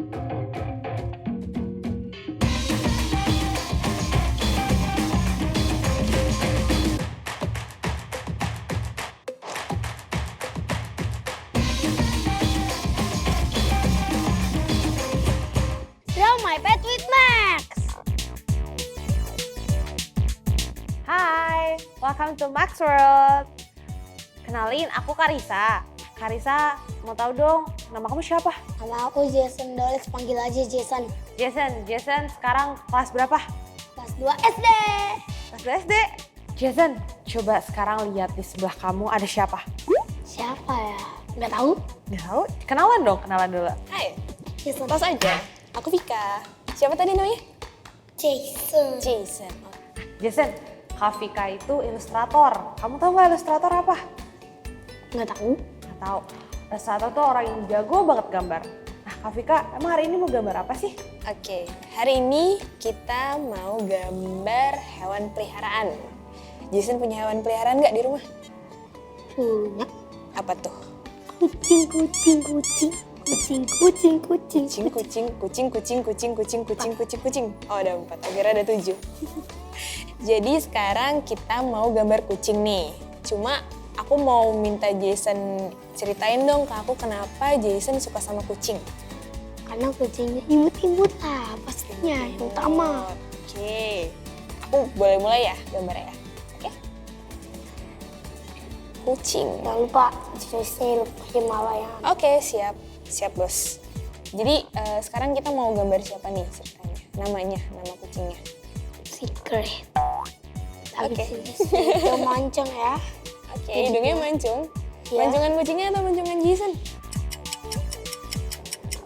Draw my pet with Max. Hai, welcome to Max World. Kenalin, aku Karissa. Karissa, mau tahu dong, nama kamu siapa? Nama aku Jason Dolex, panggil aja Jason. Jason sekarang kelas berapa? Kelas 2 SD. Kelas 2 SD. Jason, coba sekarang lihat di sebelah kamu ada siapa? Siapa ya? Nggak tahu. Nggak tahu? Kenalan dong, kenalan dulu. Hai, Jason. tos aja. Aku Vika. Siapa tadi namanya? Jason. Jason. Jason, Kak Vika itu ilustrator. Kamu tahu nggak ilustrator apa? Nggak tahu. Nggak tahu. Ilustrator tuh orang yang jago banget gambar. Nah, Kak Vika, emang hari ini mau gambar apa sih? Oke, hari ini kita mau gambar hewan peliharaan. Jason punya hewan peliharaan nggak di rumah? Punya. Apa tuh? Kucing. Kucing. Oh, ada 4. Akhirnya ada 7. Jadi sekarang kita mau gambar kucing nih. Cuma aku mau minta Jason ceritain dong ke aku kenapa Jason suka sama kucing. Karena kucingnya imut-imut lah pastinya yang utama. Oke. Aku boleh mulai ya gambarnya ya? Oke. Kucing. Jangan lupa Jason Himalaya. Oke, siap. Siap, Bos. Jadi sekarang kita mau gambar siapa nih ceritanya? Namanya, nama kucingnya. Secret. Tapi Oke. itu mancung ya. Oke, hidungnya mancung. Ya. Mancungan kucingnya atau mancungan Jason?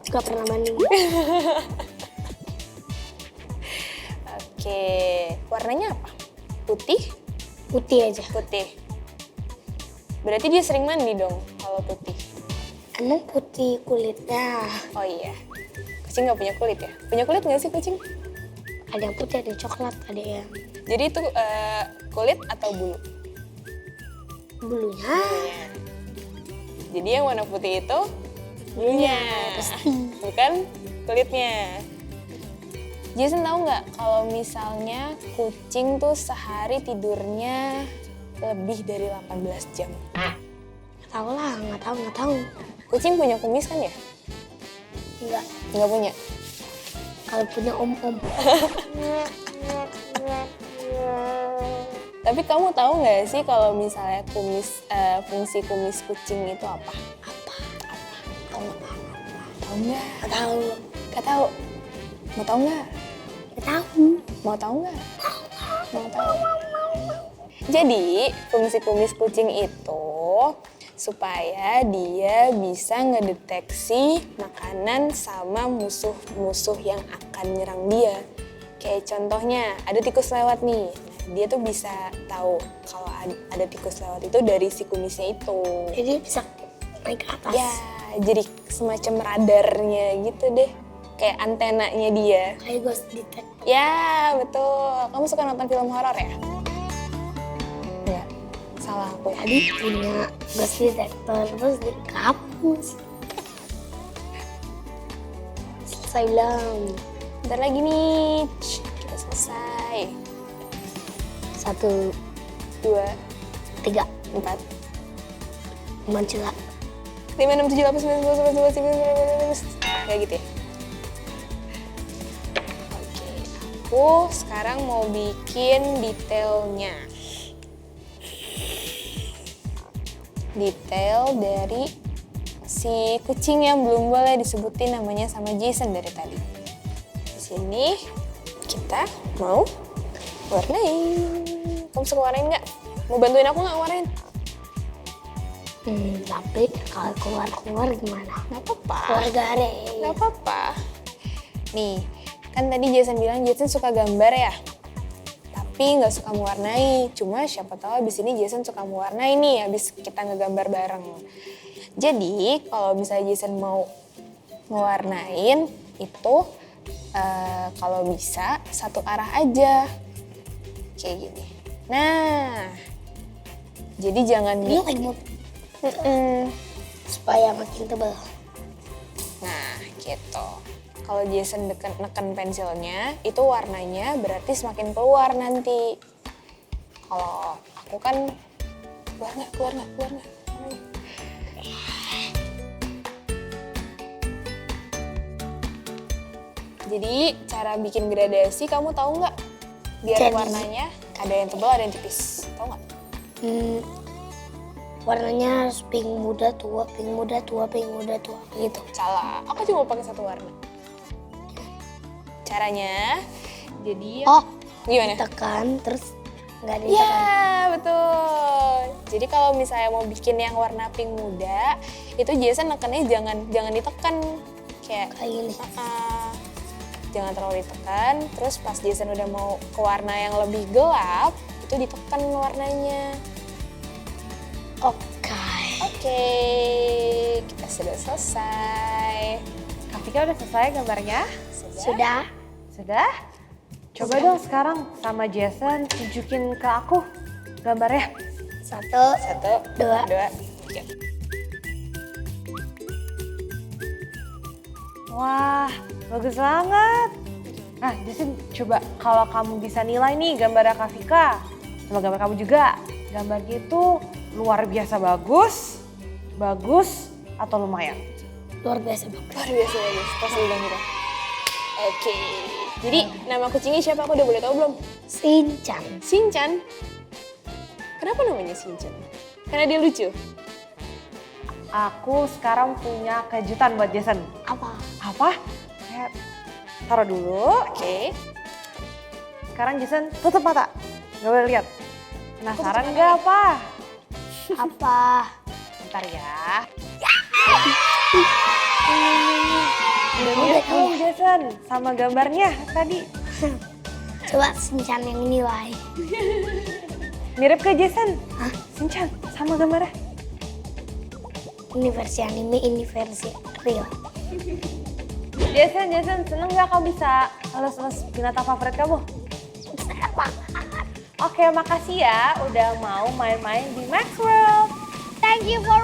Gak pernah banding. Oke, warnanya apa? Putih? Putih aja. Putih. Berarti dia sering mandi dong kalau putih. Emang putih kulitnya. Oh iya, kucing nggak punya kulit ya? Punya kulit nggak sih kucing? Ada yang putih, ada yang coklat, ada yang Jadi itu kulit atau bulu? bulunya. Bulunya. Jadi yang warna putih itu bulunya, bukan kulitnya. Jason tahu nggak kalau misalnya kucing tuh sehari tidurnya lebih dari 18 jam? Nggak tahu lah, nggak tahu. Kucing punya kumis kan ya? Enggak. Nggak punya. Kalau punya om-om. Tapi kamu tahu nggak sih kalau misalnya fungsi kumis kucing itu apa? Tahu nggak? Tahu nggak? Nggak tahu. Nggak tahu. Mau tahu nggak? Nggak tahu. Mau tahu nggak? Mau tahu. Jadi fungsi kumis kucing itu supaya dia bisa ngedeteksi makanan sama musuh-musuh yang akan nyerang dia. Kayak contohnya ada tikus lewat nih. Nah, dia tuh bisa tahu kalau ada tikus lewat itu dari si kumisnya itu. Jadi bisa naik ke atas. Ya, jadi semacam radarnya gitu deh. Kayak antenanya dia. Kayak ghost detector. Ya, betul. Kamu suka nonton film horor ya? Enggak. Salah aku ya. Tadi punya ghost detector terus dihapus. Selesai belum? Bentar lagi nih. Kita selesai. 1, 2, 3, 4, 5 juga. 5, 6, 7, 8, 9, 10, 11, 12, 13, 14, 15. Kayak gitu ya? Oke. Aku sekarang mau bikin detailnya. Detail dari si kucing yang belum boleh disebutin namanya sama Jason dari tadi. Di sini kita mau warnain. Kamu suka warnain nggak? Mau bantuin aku nggak warnain? Tapi kalau keluar gimana? Nggak apa-apa. Keluar garis. Nggak apa-apa. Nih, kan tadi Jason bilang Jason suka gambar ya? Tapi nggak suka mewarnai. Cuma siapa tahu abis ini Jason suka mewarnai nih, abis kita ngegambar bareng. Jadi, kalau misalnya Jason mau mewarnain, itu kalau bisa satu arah aja. Kayak gini. Nah, jadi jangan Ini remote Mm-mm. supaya makin tebal. Nah, gitu. Kalau Jason neken pensilnya, itu warnanya berarti semakin keluar nanti. Kalau aku kan keluar nggak. Jadi cara bikin gradasi kamu tahu nggak? Biar Jadi- warnanya ada yang tebal ada yang tipis, tahu nggak? Warnanya harus pink muda tua, pink muda tua, pink muda tua gitu. Salah, aku cuma pakai satu warna. Caranya, jadi Oh, gimana? tekan terus nggak ditekan. Ya, betul. Jadi kalau misalnya mau bikin yang warna pink muda, itu Jason nekennya jangan ditekan. Kayak Kayak gini. jangan terlalu ditekan. Terus pas Jason udah mau ke warna yang lebih gelap, itu ditekan warnanya. Oke, kita sudah selesai. Kak Vika udah selesai gambarnya? Sudah. Sudah? Coba dong sekarang sama Jason tunjukin ke aku gambarnya. Satu. Satu, Dua. tiga. Wah, bagus banget. Nah, Jason coba kalau kamu bisa nilai nih gambar Kak Vika, sama gambar kamu juga. Gambarnya itu luar biasa bagus, atau lumayan? Luar biasa bagus. Luar biasa bagus, pasti bilang gitu. Oke, jadi nama kucingnya siapa? Aku udah boleh tahu belum? Shinchan. Shinchan. Kenapa namanya Shinchan? Karena dia lucu. Aku sekarang punya kejutan buat Jason. Apa? Apa? Saya taruh dulu. Oke. Sekarang Jason tutup mata. Gak boleh lihat. Penasaran tutup nggak apa? Apa? Bentar ya. Udah Lihat tahu dong ya? Jason sama gambarnya tadi. Coba Shinchan yang nilai. Mirip ke Jason. Hah? Shinchan sama gambarnya. Ini versi anime, ini versi real. Jason, seneng gak kamu bisa elus-elus binatang favorit kamu? Oke, makasih ya udah mau main-main di Max World. Thank you for